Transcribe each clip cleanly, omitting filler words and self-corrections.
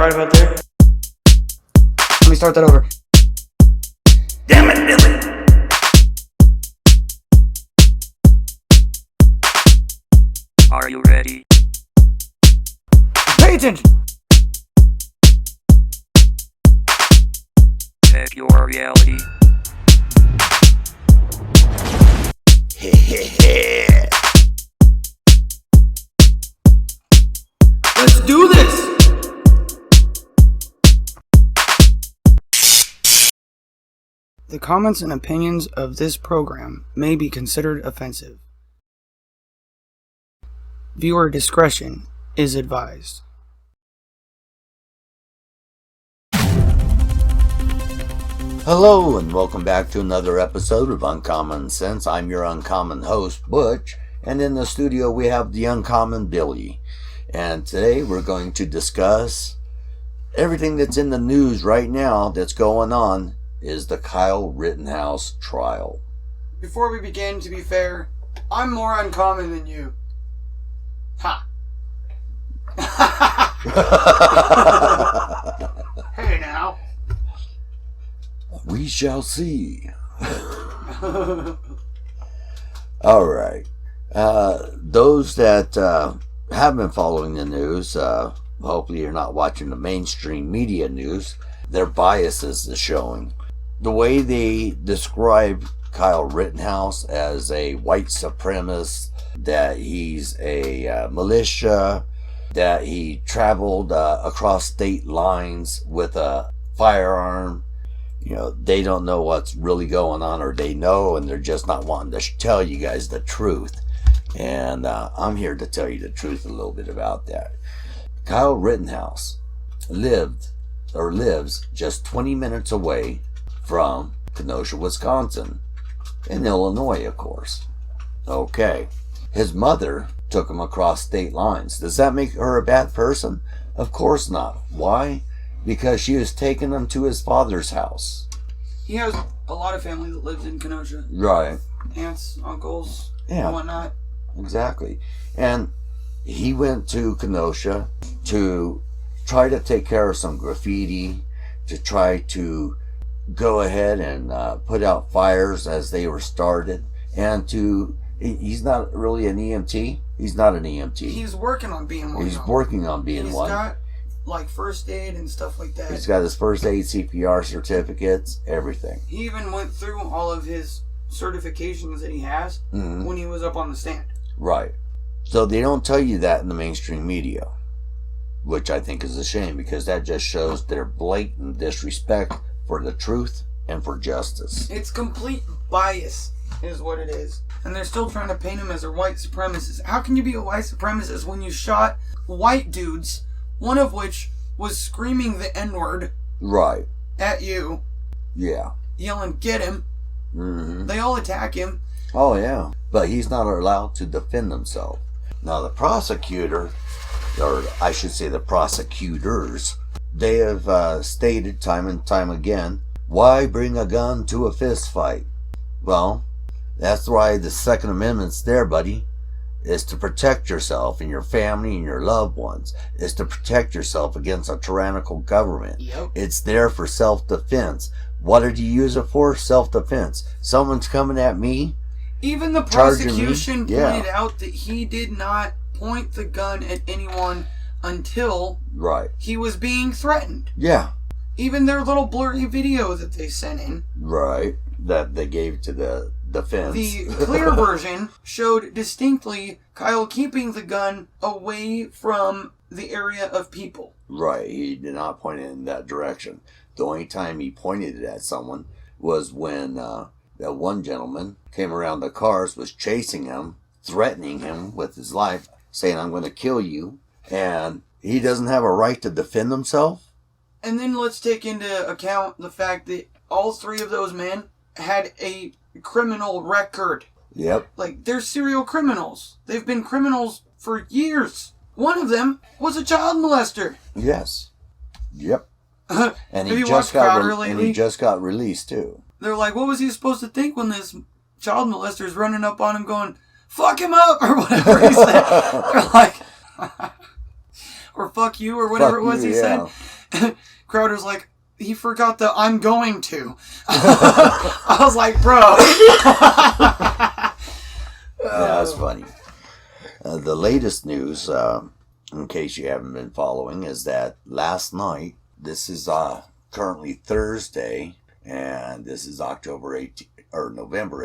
Right about there. Let me start that over. Damn it, Dylan! Are you ready? Pay attention! Check your reality. Let's do this! The comments and opinions of this program may be considered offensive. Viewer discretion is advised. Hello and welcome back to another episode of Uncommon Sense. I'm your uncommon host, Butch, and in the studio we have the uncommon Billy. And today we're going to discuss everything that's in the news right now that's going on is the Kyle Rittenhouse trial. Before we begin, to be fair, I'm more uncommon than you. Ha! Hey now. We shall see. Alright. Those that have been following the news, hopefully you're not watching the mainstream media news, their biases is showing. The way they describe Kyle Rittenhouse as a white supremacist, that he's a militia, that he traveled across state lines with a firearm. You know, they don't know what's really going on, or they know and they're just not wanting to tell you guys the truth. And I'm here to tell you the truth a little bit about that. Kyle Rittenhouse lives just 20 minutes away from Kenosha, Wisconsin, in Illinois, of course. Okay. His mother took him across state lines. Does that make her a bad person? Of course not. Why? Because she was taking him to his father's house. He has a lot of family that lives in Kenosha. Right. Aunts, uncles, and whatnot. Exactly. And he went to Kenosha to try to take care of some graffiti, to try to go ahead and put out fires as they were started, and he's not really an EMT. He's not an EMT. He's working on being one. He's working on being one. He's got like first aid and stuff like that. He's got his first aid, CPR certificates, everything. He even went through all of his certifications that he has when he was up on the stand. Right. So they don't tell you that in the mainstream media, which I think is a shame, because that just shows their blatant disrespect for the truth and for justice. It's complete bias is what it is. And they're still trying to paint him as a white supremacist. How can you be a white supremacist when you shot white dudes, one of which was screaming the N-word right at you? Yeah. Yelling, get him. Mm-hmm. They all attack him. Oh, yeah. But he's not allowed to defend himself. Now, the prosecutor, or I should say the prosecutors, they have stated time and time again, why bring a gun to a fist fight? Well, that's why the Second Amendment's there, buddy. Is to protect yourself and your family and your loved ones. Is to protect yourself against a tyrannical government. Yep. It's there for self-defense. What did you use it for? Self-defense. Someone's coming at me. Even the prosecution pointed out that he did not point the gun at anyone until he was being threatened. Yeah. Even their little blurry video that they sent in. Right. That they gave to the defense. The clear version showed distinctly Kyle keeping the gun away from the area of people. Right. He did not point it in that direction. The only time he pointed it at someone was when that one gentleman came around the cars, was chasing him, threatening him with his life, saying, I'm going to kill you. And he doesn't have a right to defend himself. And then let's take into account the fact that all three of those men had a criminal record. Yep. Like, they're serial criminals. They've been criminals for years. One of them was a child molester. Yes. Yep. And he just got released too. They're like, what was he supposed to think when this child molester is running up on him going, fuck him up, or whatever he said? They're like, or fuck you, or whatever it was he said. Crowder's like, he forgot the "I'm going to." I was like, bro. Yeah, that's funny. The latest news, in case you haven't been following, is that last night, this is currently Thursday, and this is November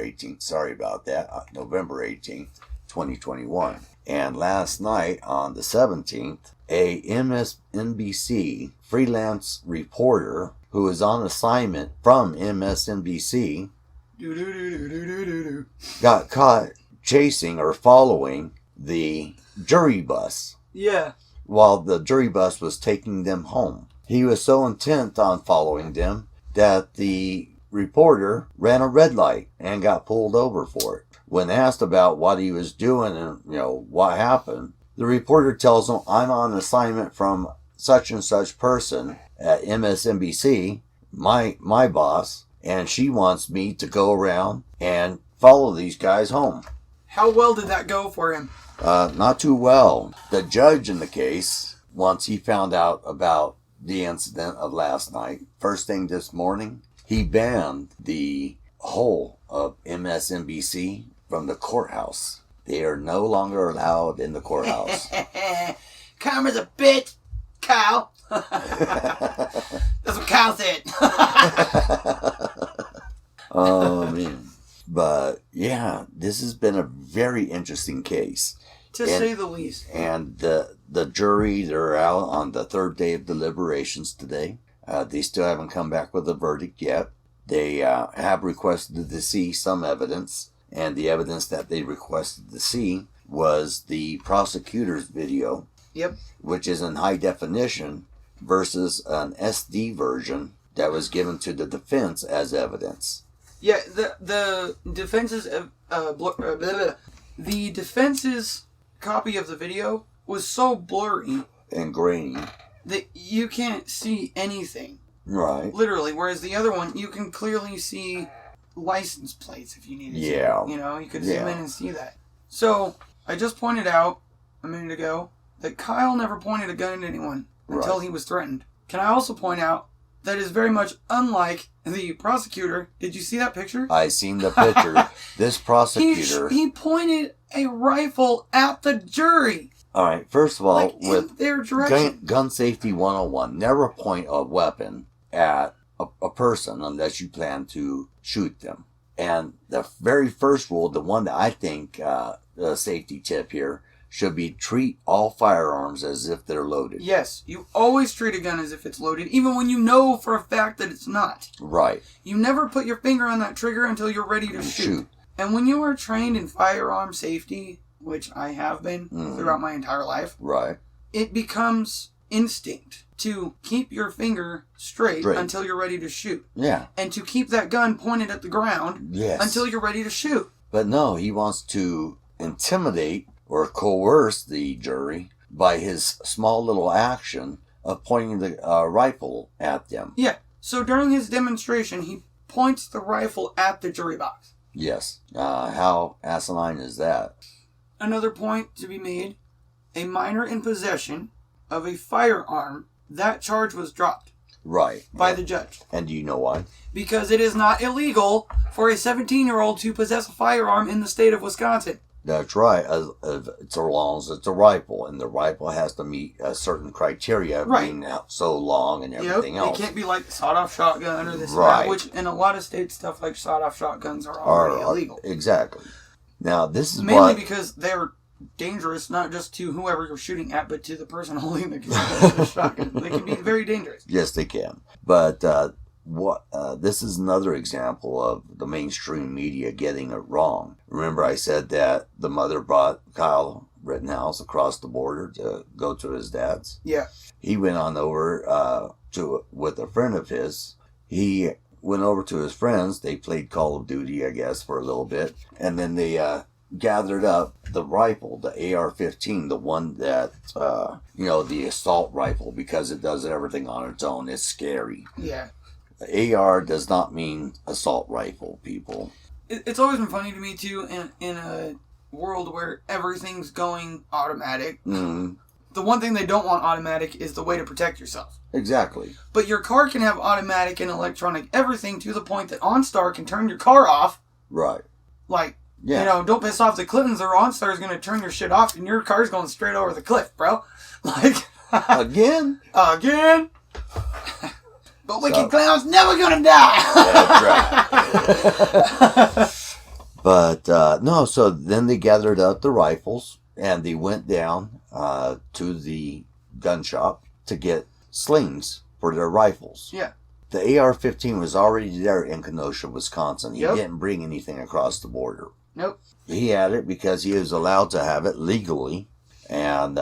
18th, sorry about that, November 18th, 2021. And last night, on the 17th, a MSNBC freelance reporter who was on assignment from MSNBC got caught chasing or following the jury bus. Yeah. While the jury bus was taking them home. He was so intent on following them that the reporter ran a red light and got pulled over for it. When asked about what he was doing and what happened, the reporter tells him, "I'm on assignment from such and such person at MSNBC, my boss, and she wants me to go around and follow these guys home." How well did that go for him? Not too well. The judge in the case, once he found out about the incident of last night, first thing this morning, he banned the whole of MSNBC from the courthouse. They are no longer allowed in the courthouse. Karma's a bitch, Kyle. That's what Kyle said. Oh, man. But, yeah, this has been a very interesting case. To say the least. And the jury, they're out on the third day of deliberations today. They still haven't come back with a verdict yet. They have requested to see some evidence, and the evidence that they requested to see was the prosecutor's video, Yep. which is in high definition, versus an SD version that was given to the defense as evidence. Yeah, the defense's the defense's copy of the video was so blurry And grainy. that you can't see anything. Right. Literally, whereas the other one, you can clearly see license plates if you needed to. Yeah. You could zoom in and see that. So, I just pointed out a minute ago that Kyle never pointed a gun at anyone until he was threatened. Can I also point out that is very much unlike the prosecutor? Did you see that picture? I seen the picture. This prosecutor... He pointed a rifle at the jury. All right, first of all, Like with in their direction. gun safety 101, never point a weapon at a person unless you plan to shoot them. And the very first rule, the one that I think the safety tip here, should be treat all firearms as if they're loaded. Yes, you always treat a gun as if it's loaded, even when you know for a fact that it's not. Right. You never put your finger on that trigger until you're ready to shoot. And when you are trained in firearm safety, which I have been throughout my entire life, Right. it becomes instinct to keep your finger straight until you're ready to shoot. Yeah. And to keep that gun pointed at the ground until you're ready to shoot. But no, he wants to intimidate or coerce the jury by his small little action of pointing the rifle at them. Yeah. So during his demonstration, he points the rifle at the jury box. Yes. How asinine is that? Another point to be made, a minor in possession of a firearm, that charge was dropped. Right. By the judge. And do you know why? Because it is not illegal for a 17-year-old to possess a firearm in the state of Wisconsin. That's right. As long as it's a rifle, and the rifle has to meet a certain criteria of being so long and everything else. It can't be like sawed-off shotgun or this and that, which in a lot of states, stuff like sawed-off shotguns are already illegal. Exactly. Now, this is mainly because they're dangerous, not just to whoever you're shooting at, but to the person holding the shotgun. They can be very dangerous. Yes, they can. But this is another example of the mainstream media getting it wrong. Remember, I said that the mother brought Kyle Rittenhouse across the border to go to his dad's. Yeah. He went on over with a friend of his. He went over to his friends. They played Call of Duty, I guess, for a little bit, and then they gathered up the rifle, the AR-15, the one that the assault rifle, because it does everything on its own. It's scary. Yeah. AR does not mean assault rifle, people. It's always been funny to me, too, in a world where everything's going automatic. The one thing they don't want automatic is the way to protect yourself. Exactly. But your car can have automatic and electronic everything to the point that OnStar can turn your car off. Right. Like, Yeah. you know, don't piss off the Clintons or OnStar is going to turn your shit off and your car's going straight over the cliff, bro. Like... Again? Again? But Wicked Clown's never going to die. That's right. But, no, so then they gathered up the rifles and they went down to the gun shop to get slings for their rifles. Yeah. The AR-15 was already there in Kenosha, Wisconsin. He Yep. didn't bring anything across the border. Nope. He had it because he was allowed to have it legally. And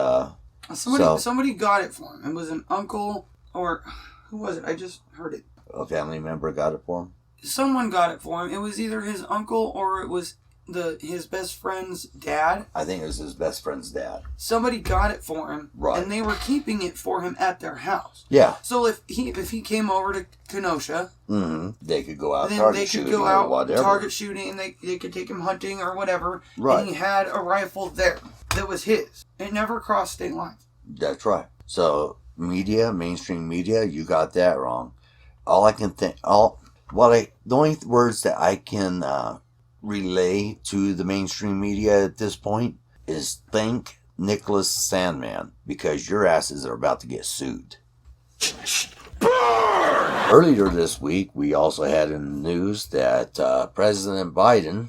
somebody got it for him. It was an uncle or... Who was it? I just heard it. a family member got it for him. Someone got it for him. It was either his uncle or it was his best friend's dad. I think it was his best friend's dad. Somebody got it for him, Right. and they were keeping it for him at their house. Yeah. So if he came over to Kenosha, They could go out then target they could shooting go or out whatever. target shooting, and they could take him hunting or whatever. Right. And he had a rifle there that was his. It never crossed state lines. That's right. So mainstream media, you got that wrong. All I can think, the only words that I can relay to the mainstream media at this point is thank Nicholas Sandman, because your asses are about to get sued. Earlier this week, we also had in the news that President Biden,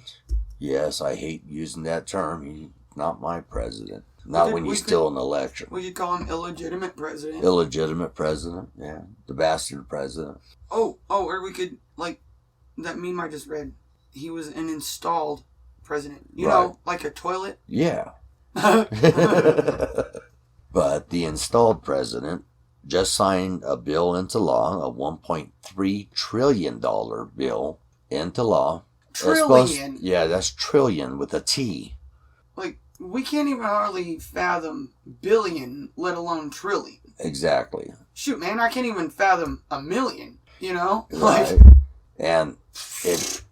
yes, I hate using that term, he's not my president. Not when he's still in the election. We could call him illegitimate president. Illegitimate president, yeah. The bastard president. Oh, or we could, like, that meme I just read. He was an installed president. You know, like a toilet. Yeah. But the installed president just signed a bill into law, a $1.3 trillion bill into law. Trillion? Yeah, that's trillion with a T. Like, we can't even hardly fathom billion, let alone trillion. Exactly. Shoot, man, I can't even fathom a million, you know? Right. And it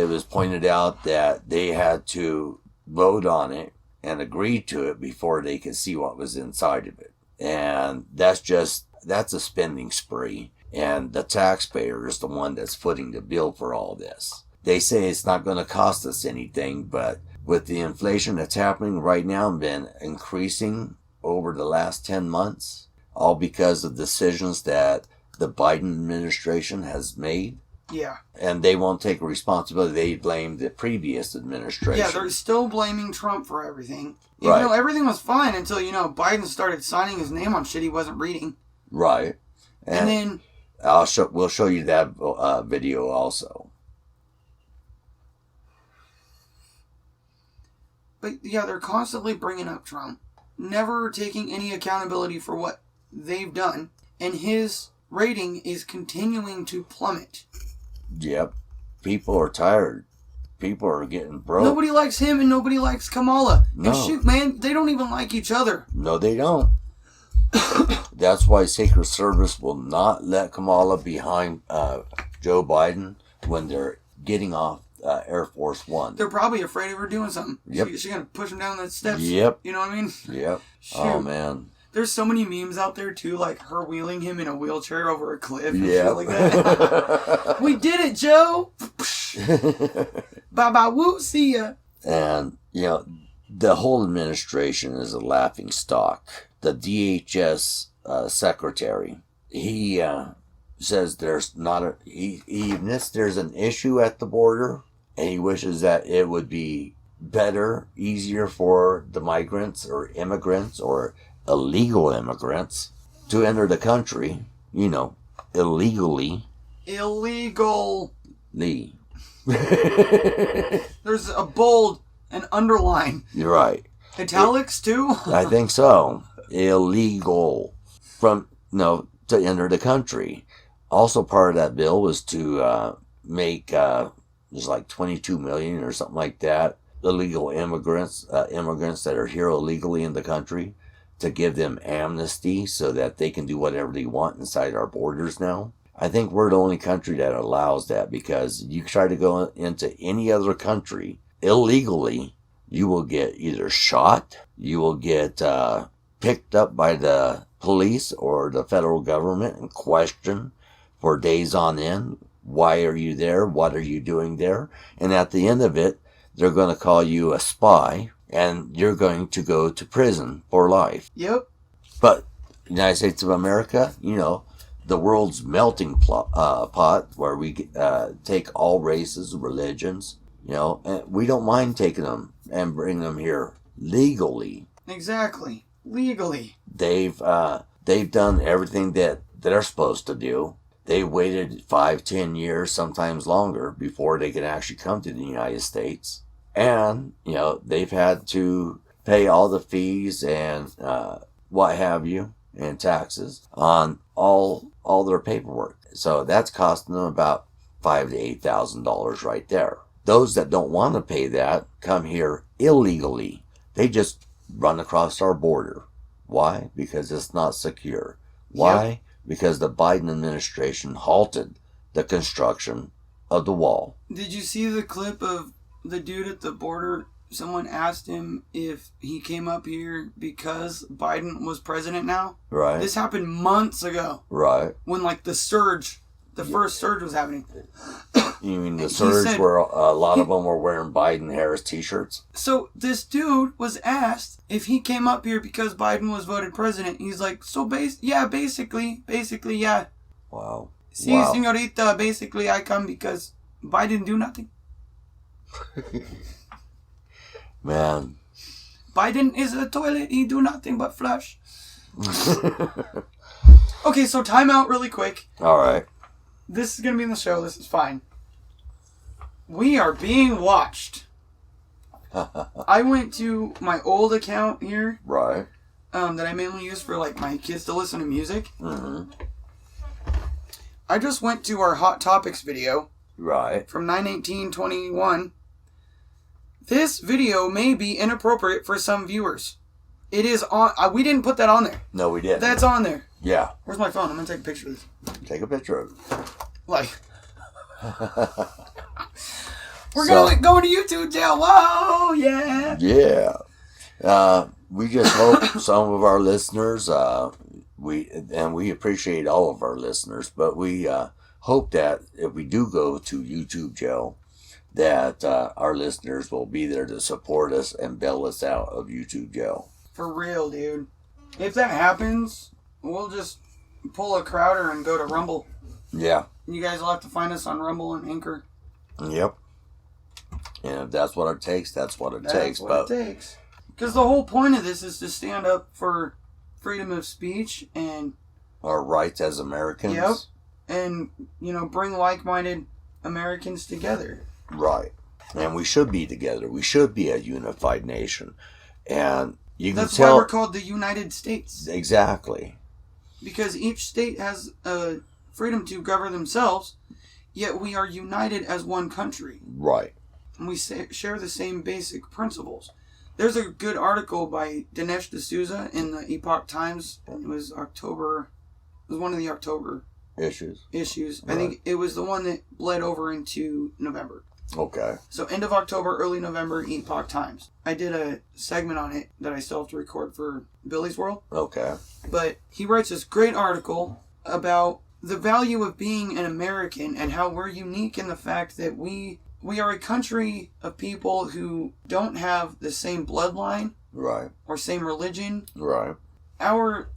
was pointed out that they had to vote on it and agree to it before they could see what was inside of it. And that's a spending spree. And the taxpayer is the one that's footing the bill for all this. They say it's not going to cost us anything, but with the inflation that's happening right now and been increasing over the last 10 months, all because of decisions that the Biden administration has made. Yeah. And they won't take responsibility. They blame the previous administration. Yeah, they're still blaming Trump for everything. Right. Even though everything was fine until, Biden started signing his name on shit he wasn't reading. Right. And then... we'll show you that video also. But yeah, they're constantly bringing up Trump, never taking any accountability for what they've done, and his rating is continuing to plummet. Yep. People are tired. People are getting broke. Nobody likes him and nobody likes Kamala. No. And shoot, man, they don't even like each other. No, they don't. That's why Secret Service will not let Kamala behind Joe Biden when they're getting off Air Force One. They're probably afraid of her doing something. Yep. She's going to push him down the steps. Yep. You know what I mean? Yep. Shoot. Oh, man. There's so many memes out there, too, like her wheeling him in a wheelchair over a cliff and Yeah. shit like that. We did it, Joe! Bye-bye, woo, see ya! And, the whole administration is a laughing stock. The DHS secretary, he says there's there's an issue at the border, and he wishes that it would be better, easier for the migrants or immigrants or illegal immigrants to enter the country, illegally. Illegal. There's a bold and underline. You're right. Italics, too? I think so. Illegal to enter the country. Also part of that bill was to make there's like 22 million or something like that illegal immigrants that are here illegally in the country, to give them amnesty so that they can do whatever they want inside our borders now. I think we're the only country that allows that, because you try to go into any other country illegally, you will get either shot, you will get picked up by the police or the federal government and questioned for days on end. Why are you there? What are you doing there? And at the end of it, they're going to call you a spy, and you're going to go to prison for life. Yep. But United States of America, the world's melting pot where we take all races, religions, and we don't mind taking them and bringing them here legally. Exactly. Legally. They've done everything that they're supposed to do. They waited 5-10 years, sometimes longer, before they could actually come to the United States. And, they've had to pay all the fees and what have you, and taxes on all their paperwork. So that's costing them about $5,000 to $8,000 right there. Those that don't want to pay that come here illegally. They just run across our border. Why? Because it's not secure. Why? Yep. Because the Biden administration halted the construction of the wall. Did you see the clip of the dude at the border? Someone asked him if he came up here because Biden was president now. Right. This happened months ago. Right. When the first surge was happening. You mean the surge where a lot of them were wearing Biden-Harris t-shirts? So this dude was asked if he came up here because Biden was voted president. He's like, basically, yeah. Wow. See, señorita, basically I come because Biden do nothing. Man. Biden is a toilet. He do nothing but flush. Okay, so time out really quick. All right. This is going to be in the show. This is fine. We are being watched. I went to my old account here. Right. That I mainly use for my kids to listen to music. Mm-hmm. I just went to our Hot Topics video. Right. From 9/18/21. This video may be inappropriate for some viewers. It is on... we didn't put that on there. No, we didn't. That's on there. Yeah. Where's my phone? I'm going to take a picture of this. Take a picture of it. We're going to YouTube jail. Whoa, yeah. Yeah. We just hope some of our listeners, we appreciate all of our listeners, but we hope that if we do go to YouTube jail, that our listeners will be there to support us and bail us out of YouTube jail. For real, dude. If that happens, we'll just pull a Crowder and go to Rumble. Yeah. You guys will have to find us on Rumble and Anchor. Yep. And if that's what it takes, that's what it takes. That's what it takes. Because the whole point of this is to stand up for freedom of speech and... our rights as Americans. Yep. And, bring like-minded Americans together. Right. And we should be together. We should be a unified nation. And you can That's tell... why we're called the United States. Exactly. Because each state has freedom to govern themselves, yet we are united as one country. Right. And we share the same basic principles. There's a good article by Dinesh D'Souza in the Epoch Times. It was October. It was one of the October issues. Right. I think it was the one that bled over into November. Okay. So end of October, early November, Epoch Times. I did a segment on it that I still have to record for Billy's World. Okay. But he writes this great article about the value of being an American and how we're unique in the fact that we are a country of people who don't have the same bloodline. Right. Or same religion. Right. Our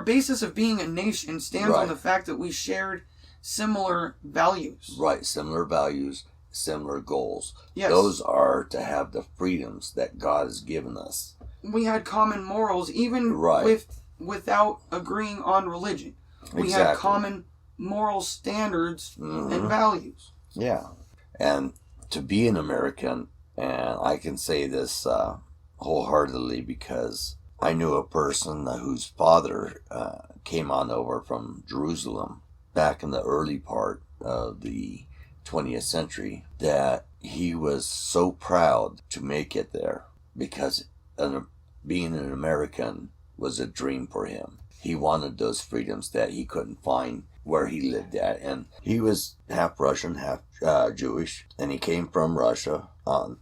basis of being a nation stands right. on the fact that we shared similar values. Right. Similar values, similar goals. Yes. Those are to have the freedoms that God has given us. We had common morals, even right. without agreeing on religion. We exactly. had common moral standards and values. Yeah. And to be an American, and I can say this wholeheartedly because I knew a person whose father came on over from Jerusalem back in the early part of the 20th century, that he was so proud to make it there because being an American was a dream for him. He wanted those freedoms that he couldn't find where he lived at. And he was half Russian, half Jewish. And he came from Russia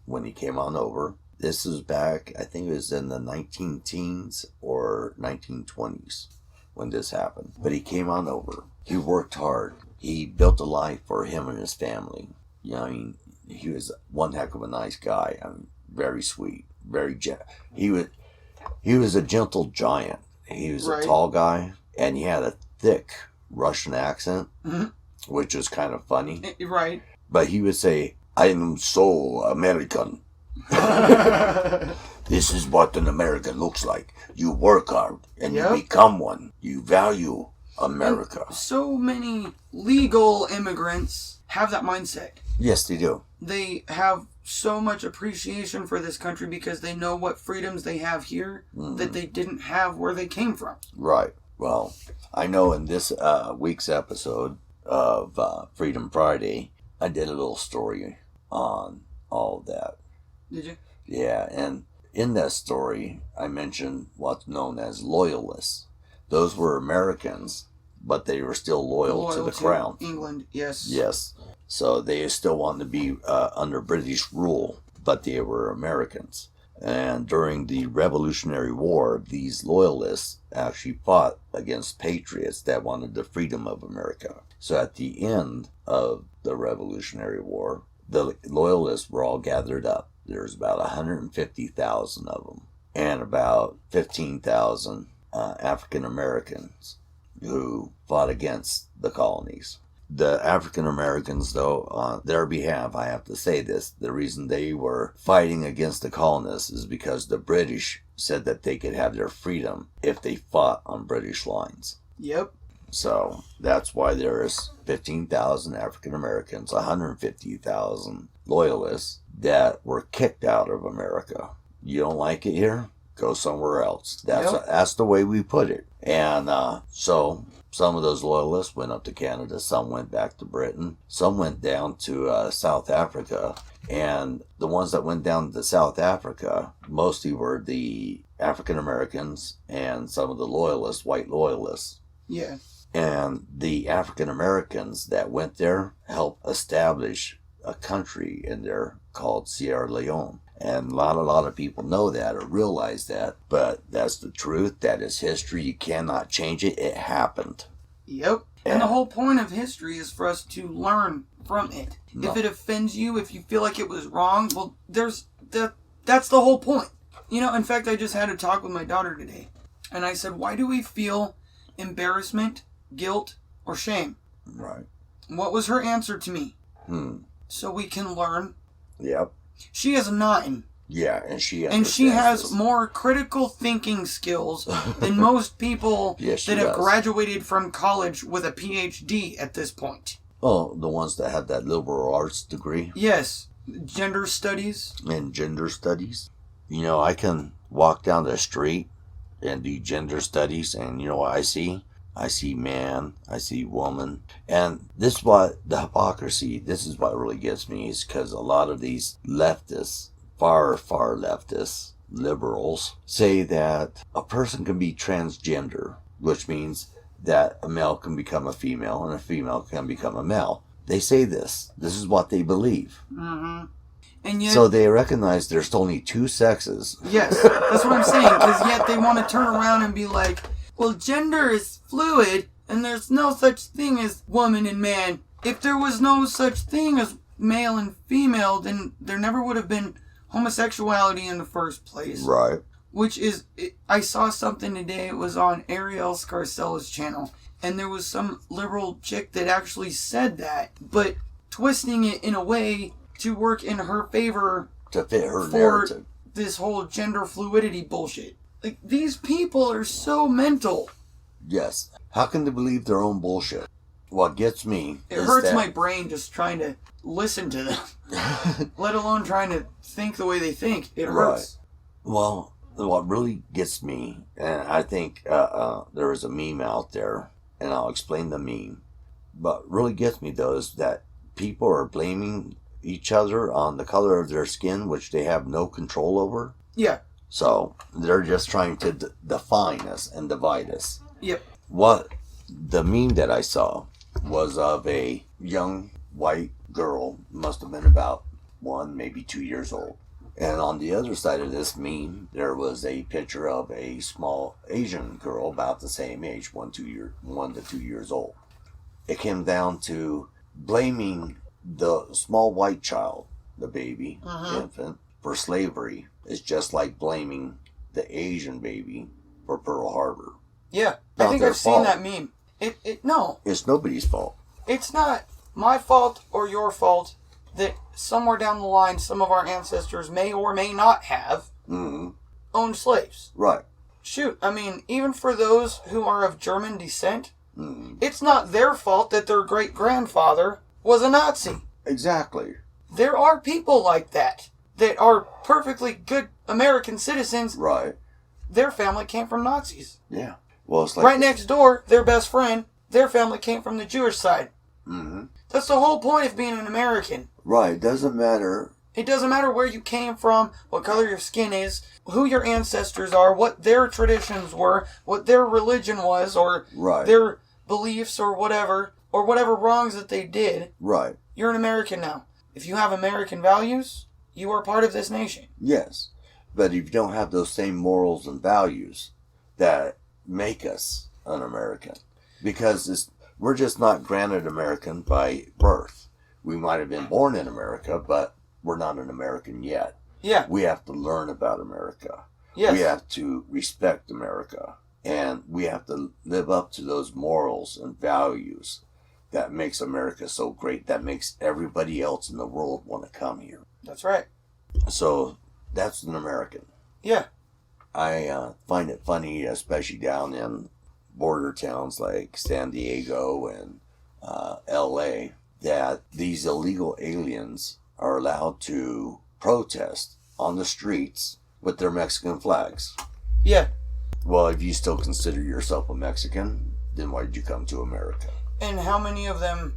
when he came on over. This is back, I think it was in the 19 teens or 1920s when this happened. But he came on over. He worked hard. He built a life for him and his family. You know, I mean, he was one heck of a nice guy. I mean, very sweet, very he was a gentle giant. He was a tall guy, and he had a thick Russian accent, which was kind of funny. Right. But he would say, "I am so American." This is what an American looks like. You work hard, and you become one. You value America. And so many legal immigrants have that mindset. Yes, they do. They have so much appreciation for this country because they know what freedoms they have here that they didn't have where they came from. Right. Well, I know in this week's episode of Freedom Friday, I did a little story on all of that. Did you? Yeah, and in that story, I mentioned what's known as loyalists. Those were Americans, but they were still loyal to the crown. England, yes. Yes. So they still wanted to be under British rule, but they were Americans. And during the Revolutionary War, these loyalists actually fought against patriots that wanted the freedom of America. So at the end of the Revolutionary War, the loyalists were all gathered up. There's about 150,000 of them, and about 15,000 African Americans who fought against the colonies. The African Americans, though, on their behalf, I have to say this, the reason they were fighting against the colonists is because the British said that they could have their freedom if they fought on British lines. Yep. So that's why there's 15,000 African Americans, 150,000 loyalists that were kicked out of America. You don't like it here? Go somewhere else. That's the way we put it. And so some of those loyalists went up to Canada. Some went back to Britain. Some went down to South Africa. And the ones that went down to South Africa mostly were the African Americans and some of the loyalists, white loyalists. Yeah. And the African Americans that went there helped establish a country in there called Sierra Leone. And a lot of people know that or realize that, but that's the truth. That is history. You cannot change it. It happened. Yep. And the whole point of history is for us to learn from it. No. If it offends you, if you feel like it was wrong, well, that's the whole point. You know, in fact, I just had a talk with my daughter today, and I said, why do we feel embarrassment, guilt, or shame? Right. What was her answer to me? So we can learn. Yep. She is 9. Yeah, and she has this. More critical thinking skills than most people that have graduated from college with a PhD at this point. Oh, the ones that have that liberal arts degree? Yes. Gender studies. And gender studies. You know, I can walk down the street and do gender studies, and you know what I see? I see man, I see woman. And this is what the hypocrisy, this is what really gets me, is because a lot of these leftists, far leftists, liberals, say that a person can be transgender, which means that a male can become a female and a female can become a male. They say this. This is what they believe. Mm-hmm. And yet, so they recognize there's only 2 sexes. Yes, that's what I'm saying. Because yet they want to turn around and be like, well, gender is fluid, and there's no such thing as woman and man. If there was no such thing as male and female, then there never would have been homosexuality in the first place. Right. Which is, I saw something today, it was on Ariel Scarcella's channel, and there was some liberal chick that actually said that, but twisting it in a way to work in her favor to fit her narrative. This whole gender fluidity bullshit. Like, these people are so mental. Yes. How can they believe their own bullshit? What gets me It hurts my brain just trying to listen to them. Let alone trying to think the way they think. It hurts. Right. Well, what really gets me, and I think there is a meme out there, and I'll explain the meme. But really gets me, though, is that people are blaming each other on the color of their skin, which they have no control over. Yeah. So they're just trying to define us and divide us. Yep. What the meme that I saw was of a young white girl, must have been about 1, maybe 2 years old. And on the other side of this meme, there was a picture of a small Asian girl about the same age, 1 to 2 years old. It came down to blaming the small white child, the baby, infant, for slavery is just like blaming the Asian baby for Pearl Harbor. Yeah, Not I think their I've seen fault. that meme. No, It's nobody's fault. it's not my fault or your fault that somewhere down the line some of our ancestors may or may not have owned slaves. Right. Shoot, I mean, even for those who are of German descent, it's not their fault that their great-grandfather was a Nazi. Exactly. There are people like that are perfectly good American citizens. Right. Their family came from Nazis. Yeah. Well, it's like Right next door, their best friend, their family came from the Jewish side. That's the whole point of being an American. Right. Doesn't matter. It doesn't matter where you came from, what color your skin is, who your ancestors are, what their traditions were, what their religion was, or Right. their beliefs or whatever wrongs that they did. Right. You're an American now. If you have American values, you are part of this nation. Yes. But if you don't have those same morals and values that make us an American, because we're just not granted American by birth. We might have been born in America, but we're not an American yet. Yeah. We have to learn about America. Yes. We have to respect America. And we have to live up to those morals and values that makes America so great, that makes everybody else in the world want to come here. That's right. So that's an American. Yeah. I find it funny, especially down in border towns like San Diego and LA, that these illegal aliens are allowed to protest on the streets with their Mexican flags. Yeah. Well, if you still consider yourself a Mexican, then why did you come to America? And how many of them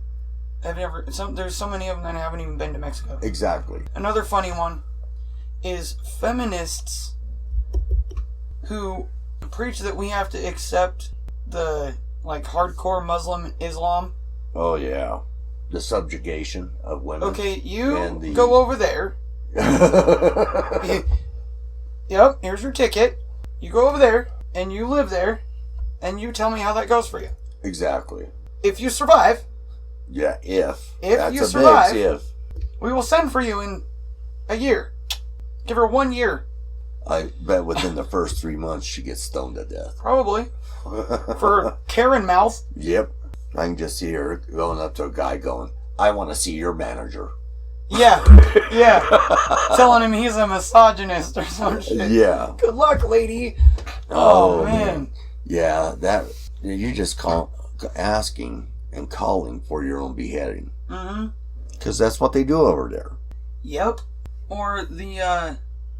have never... There's so many of them that haven't even been to Mexico. Exactly. Another funny one is feminists who preach that we have to accept the, like, hardcore Muslim Islam. Oh, yeah. The subjugation of women. Okay, you And the- go over there. Yep, here's your ticket. You go over there, and you live there, and you tell me how that goes for you. Exactly. If you survive, Yeah, if. If That's you a survive- big if. we will send for you in a year. Give her 1 year. I bet within the first 3 months she gets stoned to death. Probably. For Karen mouth. Yep. I can just see her going up to a guy going, I want to see your manager. Yeah. Yeah. Telling him he's a misogynist or some shit. Yeah. Good luck, lady. Oh, man. Yeah, that you're just asking and calling for your own beheading. Mm-hmm. Because that's what they do over there. Yep. Or the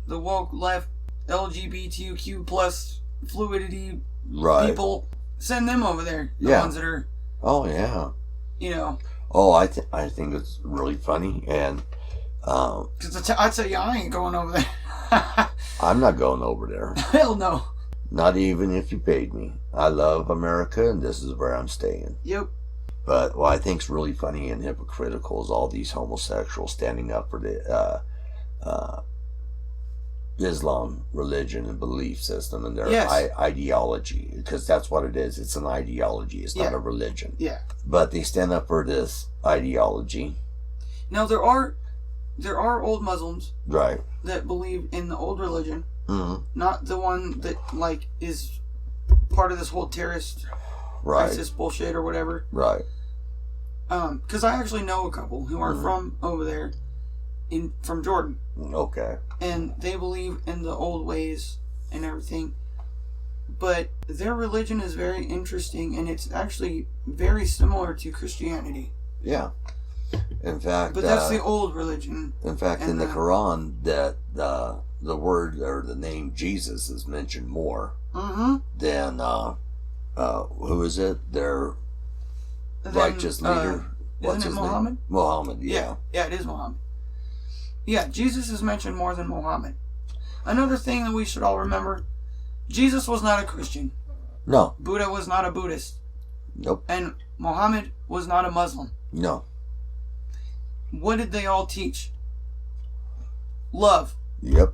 woke left LGBTQ plus fluidity Right. people. Send them over there. The Yeah. ones that are, Oh, yeah. you know. Oh, I think it's really funny. And Because I tell you, I ain't going over there. I'm not going over there. Hell no. Not even if you paid me. I love America, and this is where I'm staying. Yep. But what I think's really funny and hypocritical is all these homosexuals standing up for the Islam religion and belief system and their Yes. ideology, because that's what it is. It's an ideology. It's not Yeah. a religion. Yeah. But they stand up for this ideology, Now there are old Muslims right? that believe in the old religion, Mm-hmm. not the one that like is part of this whole terrorist Right. ISIS bullshit or whatever. Right. Because I actually know a couple who are from over there, from Jordan, Okay. and they believe in the old ways and everything. But their religion is very interesting, and it's actually very similar to Christianity. Yeah. In fact, But that's the old religion. in fact, and in the the- Quran, that the word or the name Jesus is mentioned more Mm-hmm. than who is it? Their righteous leader. Isn't it Muhammad? Name? Muhammad. Yeah. Yeah, it is Muhammad. Yeah, Jesus is mentioned more than Muhammad. Another thing that we should all remember, Jesus was not a Christian. No. Buddha was not a Buddhist. Nope. And Muhammad was not a Muslim. No. What did they all teach? Love. Yep.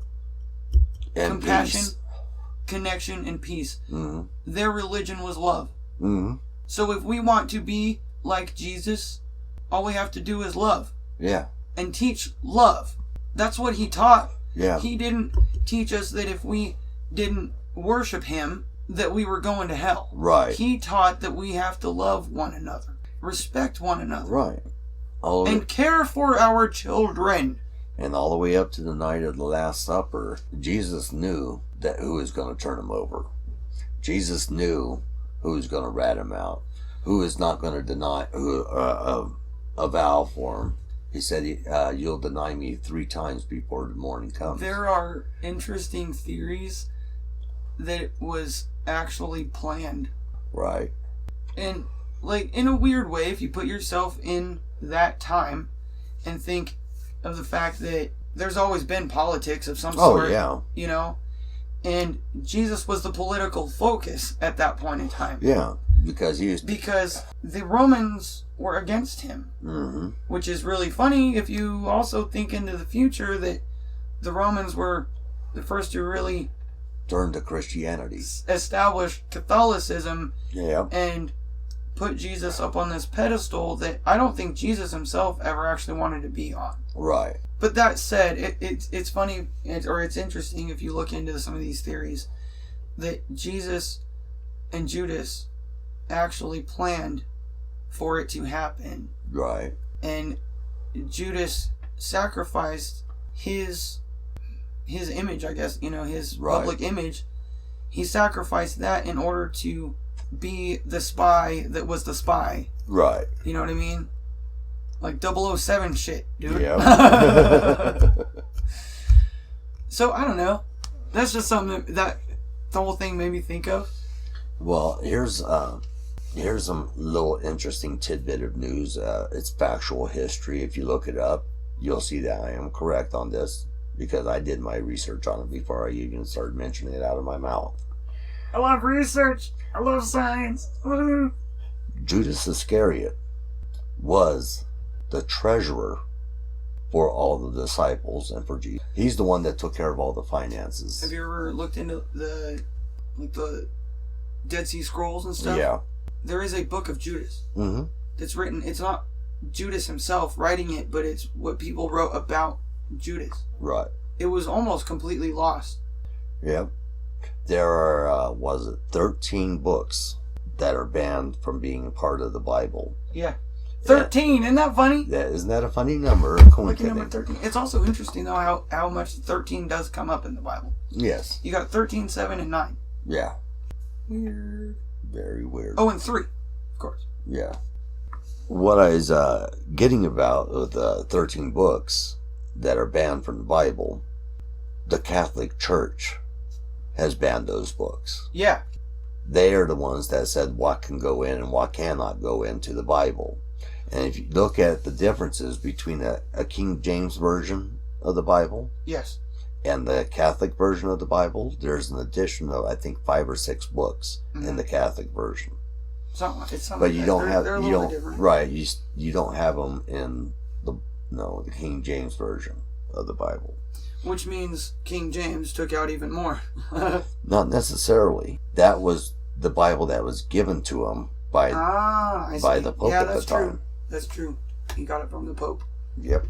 And compassion, peace. connection, and peace. Mm-hmm. Their religion was love. Mm-hmm. So if we want to be like Jesus, all we have to do is love. Yeah. And teach love. That's what he taught. Yeah. He didn't teach us that if we didn't worship him, that we were going to hell. Right. He taught that we have to love one another, respect one another, Right. All and care for our children. And all the way up to the night of the Last Supper, Jesus knew that who was going to turn him over. Jesus knew who was going to rat him out, who is not going to deny, a vow for him. He said, "You'll deny me 3 times before the morning comes." There are interesting theories that it was actually planned. Right. And, like, in a weird way, if you put yourself in that time and think of the fact that there's always been politics of some sort. Oh, yeah. You know? And Jesus was the political focus at that point in time. Yeah. Because the Romans were against him. Mm-hmm. Which is really funny if you also think into the future that the Romans were the first to really turn to Christianity, establish Catholicism, yeah, and put Jesus up on this pedestal that I don't think Jesus himself ever actually wanted to be on. Right. But that said, it's funny, or it's interesting if you look into some of these theories, that Jesus and Judas actually planned for it to happen. Right. And Judas sacrificed his image, I guess, his public image. He sacrificed that in order to be the spy that was the spy. Right. You know what I mean? Like 007 shit, dude. Yeah. So, I don't know. That's just something that the whole thing made me think of. Well, here's some little interesting tidbit of news. It's factual history. If you look it up, you'll see that I am correct on this, because I did my research on it before I even started mentioning it out of my mouth. I love research. I love science. Woo-hoo. Judas Iscariot was the treasurer for all the disciples and for Jesus. He's the one that took care of all the finances. Have you ever looked into the Dead Sea Scrolls and stuff? Yeah. There is a book of Judas. Mm-hmm. That's written. It's not Judas himself writing it, but it's what people wrote about Judas. Right. It was almost completely lost. Yep. There are, 13 books that are banned from being part of the Bible. Yeah. 13, isn't that funny? Isn't that a funny number? Look at number 13. It's also interesting, though, how much 13 does come up in the Bible. Yes. You got 13, 7, and 9. Yeah. Weird. Very weird. Oh, and 3, of course. Yeah. What I was getting about with 13 books that are banned from the Bible, the Catholic Church has banned those books. Yeah. They are the ones that said what can go in and what cannot go into the Bible. And if you look at the differences between a King James version of the Bible, yes, and the Catholic version of the Bible, there's an addition of, I think, 5 or 6 books in the Catholic version. But you don't have, you don't, different. right, you don't have them in the King James version of the Bible. Which means King James took out even more. Not necessarily. That was the Bible that was given to him by the Pope at the time. True. That's true. He got it from the Pope. Yep.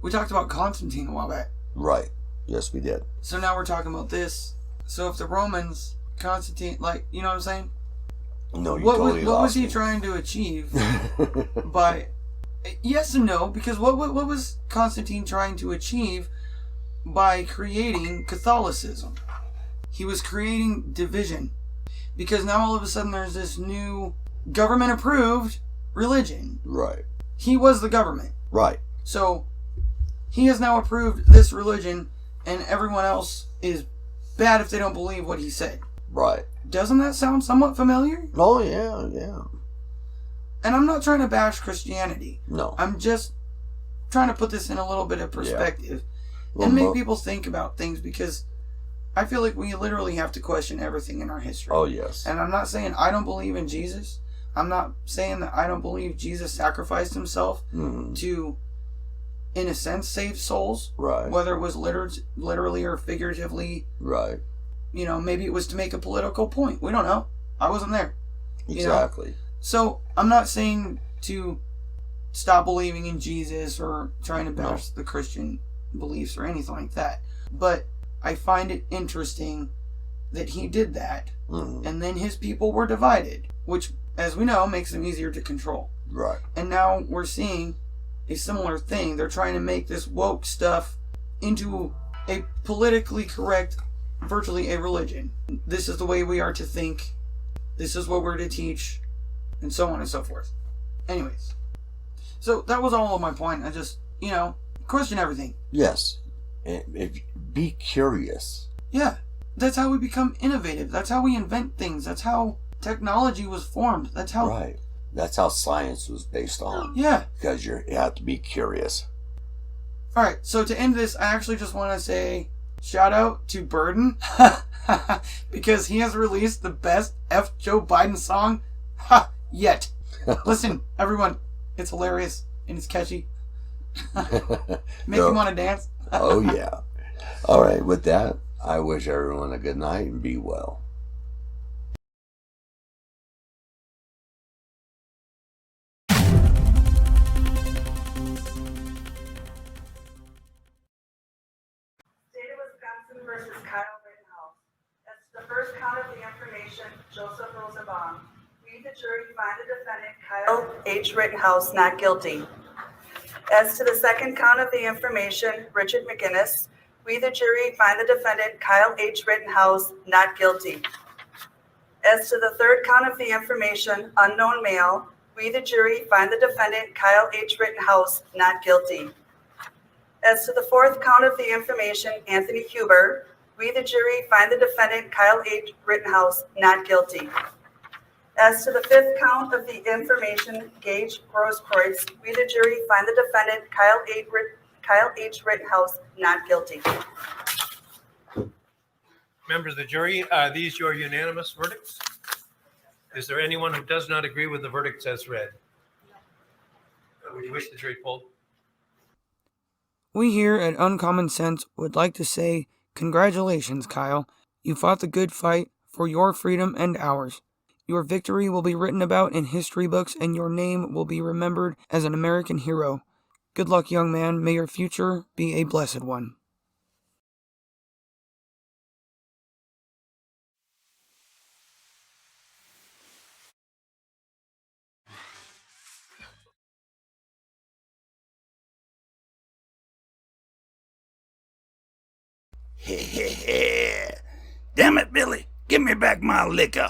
We talked about Constantine a while back. Right. Yes, we did. So now we're talking about this. So if the Romans, Constantine, you know what I'm saying? No, you what totally what was lost he me. trying to achieve by... Yes and no, because what was Constantine trying to achieve by creating Catholicism? He was creating division. Because now all of a sudden there's this new government-approved religion. Right. He was the government. Right. So, he has now approved this religion, and everyone else is bad if they don't believe what he said. Right. Doesn't that sound somewhat familiar? Oh, yeah, yeah. And I'm not trying to bash Christianity. No. I'm just trying to put this in a little bit of perspective. Yeah. And make people think about things, because I feel like we literally have to question everything in our history. Oh, yes. And I'm not saying I don't believe in Jesus. I'm not saying that I don't believe Jesus sacrificed himself to in a sense, saved souls. Right. Whether it was literally or figuratively. Right. You know, maybe it was to make a political point. We don't know. I wasn't there. Exactly. You know? So, I'm not saying to stop believing in Jesus or trying to bash the Christian beliefs or anything like that. But I find it interesting that he did that. Mm-hmm. And then his people were divided, which, as we know, makes them easier to control. Right. And now we're seeing a similar thing. They're trying to make this woke stuff into a politically correct, virtually a religion. This is the way we are to think. This is what we're to teach. And so on and so forth. Anyways. So that was all of my point. I just, question everything. Yes. Be curious. Yeah. That's how we become innovative. That's how we invent things. That's how technology was formed. That's how... Right. That's how science was based on. Yeah. Because you have to be curious. Alright, so to end this, I actually just want to say shout out to Burden because he has released the best F. Joe Biden song yet. Listen, everyone, it's hilarious and it's catchy. Make you want to dance. Oh, yeah. All right, with that, I wish everyone a good night and be well. Versus Kyle Rittenhouse. That's the first count of the information, Joseph Rosenbaum. We, the jury, find the defendant, Kyle H. Rittenhouse, not guilty. As to the second count of the information, Richard McGinnis, we, the jury, find the defendant, Kyle H. Rittenhouse, not guilty. As to the third count of the information, unknown male, we, the jury, find the defendant, Kyle H. Rittenhouse, not guilty. As to the fourth count of the information, Anthony Huber, we, the jury, find the defendant, Kyle H. Rittenhouse, not guilty. As to the fifth count of the information, Gage Grosskreutz, we, the jury, find the defendant, Kyle H. Rittenhouse, not guilty. Members of the jury, are these your unanimous verdicts? Is there anyone who does not agree with the verdicts as read? Would you wish the jury polled? We here at Uncommon Sense would like to say, congratulations, Kyle. You fought the good fight for your freedom and ours. Your victory will be written about in history books and your name will be remembered as an American hero. Good luck, young man. May your future be a blessed one. Damn it, Billy. Give me back my liquor.